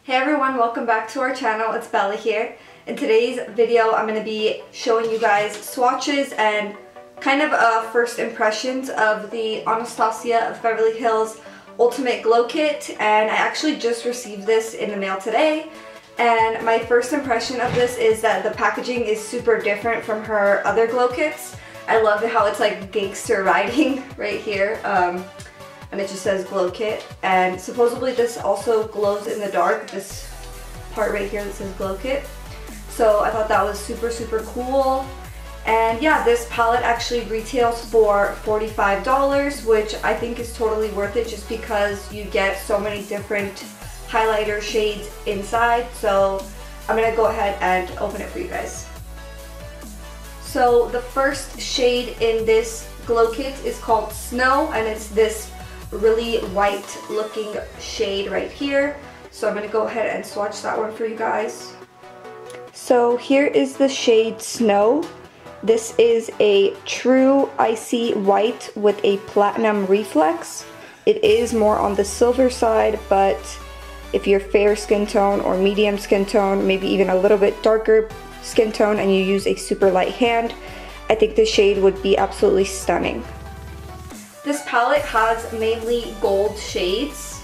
Hey everyone, welcome back to our channel. It's Bella here. In today's video, I'm going to be showing you guys swatches and kind of first impressions of the Anastasia Beverly Hills Ultimate Glow Kit, and I actually just received this in the mail today. And my first impression of this is that the packaging is super different from her other glow kits. I love how it's like gangster writing right here. And it just says glow kit, and supposedly this also glows in the dark, this part right here that says glow kit. So I thought that was super cool. And yeah, this palette actually retails for $45, which I think is totally worth it just because you get so many different highlighter shades inside. So I'm gonna go ahead and open it for you guys. So the first shade in this glow kit is called Snow, and it's this really white looking shade right here. So I'm going to go ahead and swatch that one for you guys. So here is the shade Snow. This is a true icy white with a platinum reflex. It is more on the silver side, but if you're fair skin tone or medium skin tone, maybe even a little bit darker skin tone, and you use a super light hand, I think this shade would be absolutely stunning. This palette has mainly gold shades,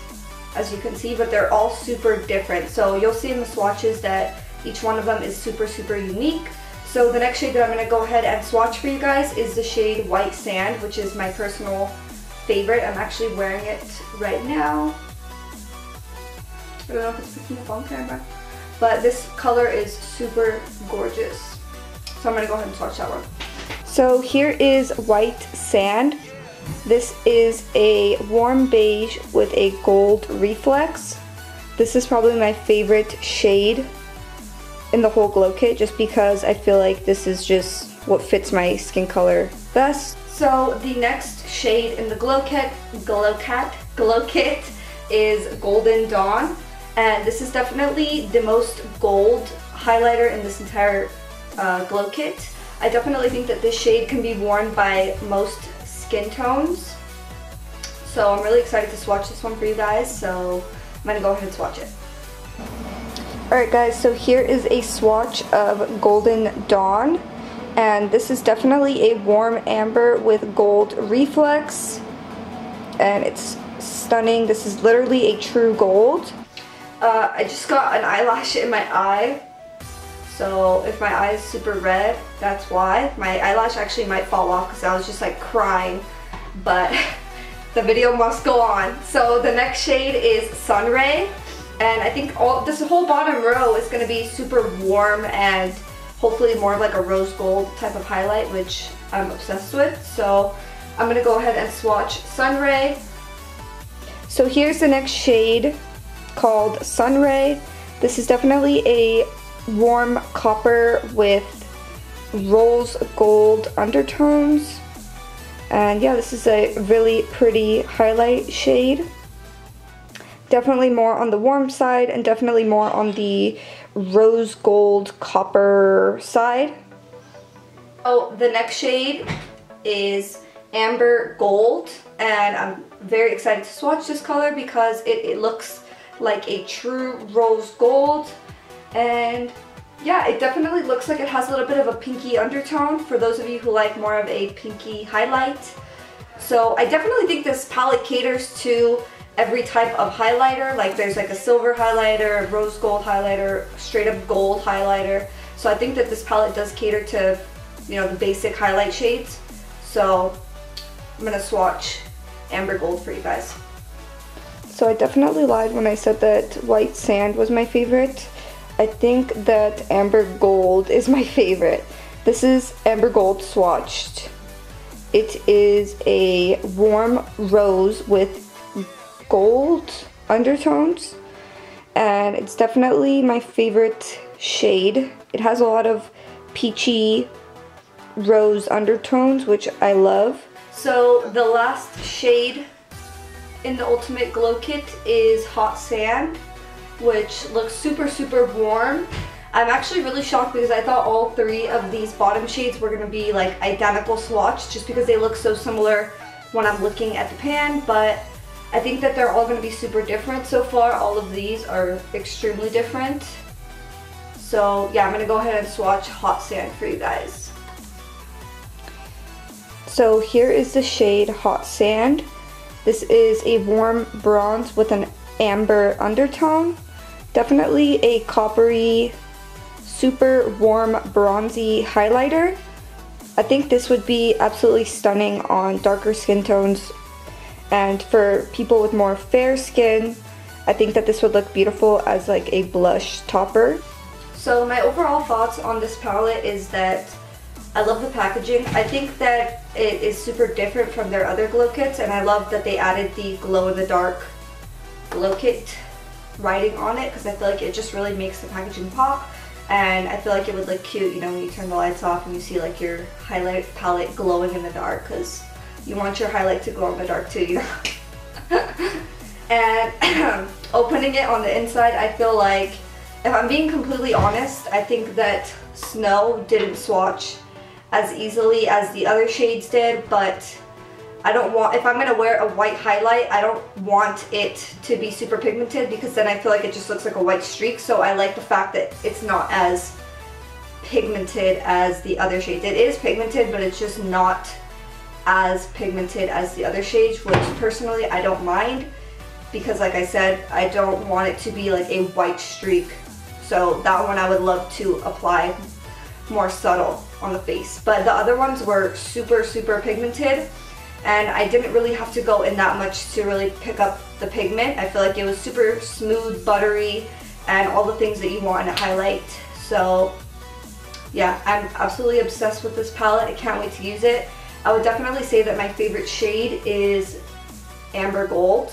as you can see, but they're all super different. So you'll see in the swatches that each one of them is super unique. So the next shade that I'm going to go ahead and swatch for you guys is the shade White Sand, which is my personal favorite. I'm actually wearing it right now. I don't know if it's picking up on camera, but this color is super gorgeous. So I'm going to go ahead and swatch that one. So here is White Sand. This is a warm beige with a gold reflex. This is probably my favorite shade in the whole glow kit, just because I feel like this is just what fits my skin color best. So the next shade in the glow kit is Golden Dawn, and this is definitely the most gold highlighter in this entire glow kit. I definitely think that this shade can be worn by most skin tones. So I'm really excited to swatch this one for you guys, so I'm gonna go ahead and swatch it. Alright guys, so here is a swatch of Golden Dawn, and this is definitely a warm amber with gold reflex, and it's stunning. This is literally a true gold. I just got an eyelash in my eye, so if my eye is super red, that's why. My eyelash actually might fall off because I was just like crying, but the video must go on. So the next shade is Sunray, and I think this whole bottom row is going to be super warm and hopefully more of like a rose gold type of highlight, which I'm obsessed with. So I'm going to go ahead and swatch Sunray. So here's the next shade called Sunray. This is definitely a warm copper with rose gold undertones, and yeah, this is a really pretty highlight shade. Definitely more on the warm side and definitely more on the rose gold copper side. Oh, the next shade is Amber Gold, and I'm very excited to swatch this color because it looks like a true rose gold. And yeah, it definitely looks like it has a little bit of a pinky undertone for those of you who like more of a pinky highlight. So I definitely think this palette caters to every type of highlighter. Like there's like a silver highlighter, a rose gold highlighter, straight up gold highlighter. So I think that this palette does cater to, you know, the basic highlight shades. So I'm gonna swatch Amber Gold for you guys. So I definitely lied when I said that White Sand was my favorite. I think that Amber Gold is my favorite. This is Amber Gold swatched. It is a warm rose with gold undertones, and it's definitely my favorite shade. It has a lot of peachy rose undertones, which I love. So the last shade in the Ultimate Glow Kit is Hot Sand, which looks super warm. I'm actually really shocked because I thought all three of these bottom shades were going to be like identical swatch just because they look so similar when I'm looking at the pan, but I think that they're all going to be super different so far. All of these are extremely different. So yeah, I'm going to go ahead and swatch Hot Sand for you guys. So here is the shade Hot Sand. This is a warm bronze with an amber undertone. Definitely a coppery, super warm bronzy highlighter. I think this would be absolutely stunning on darker skin tones, and for people with more fair skin, I think that this would look beautiful as like a blush topper. So my overall thoughts on this palette is that I love the packaging. I think that it is super different from their other glow kits, and I love that they added the glow in the dark glow kit writing on it, because I feel like it just really makes the packaging pop, and I feel like it would look cute, you know, when you turn the lights off and you see like your highlight palette glowing in the dark, because you want your highlight to glow in the dark too, you know. And opening it on the inside, I feel like, if I'm being completely honest, I think that Snow didn't swatch as easily as the other shades did, but I don't want, if I'm going to wear a white highlight, I don't want it to be super pigmented, because then I feel like it just looks like a white streak. So I like the fact that it's not as pigmented as the other shades. It is pigmented, but it's just not as pigmented as the other shades, which personally I don't mind, because like I said, I don't want it to be like a white streak. So that one I would love to apply more subtle on the face. But the other ones were super, super pigmented, and I didn't really have to go in that much to really pick up the pigment. I feel like it was super smooth, buttery, and all the things that you want in a highlight. So yeah, I'm absolutely obsessed with this palette. I can't wait to use it. I would definitely say that my favorite shade is Amber Gold.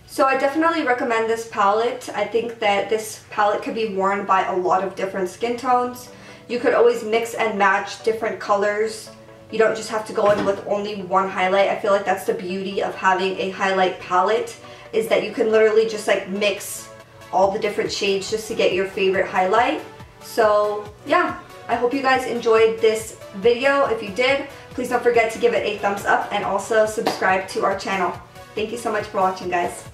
So I definitely recommend this palette. I think that this palette could be worn by a lot of different skin tones. You could always mix and match different colors. You don't just have to go in with only one highlight. I feel like that's the beauty of having a highlight palette, is that you can literally just like mix all the different shades just to get your favorite highlight. So yeah, I hope you guys enjoyed this video. If you did, please don't forget to give it a thumbs up and also subscribe to our channel. Thank you so much for watching, guys.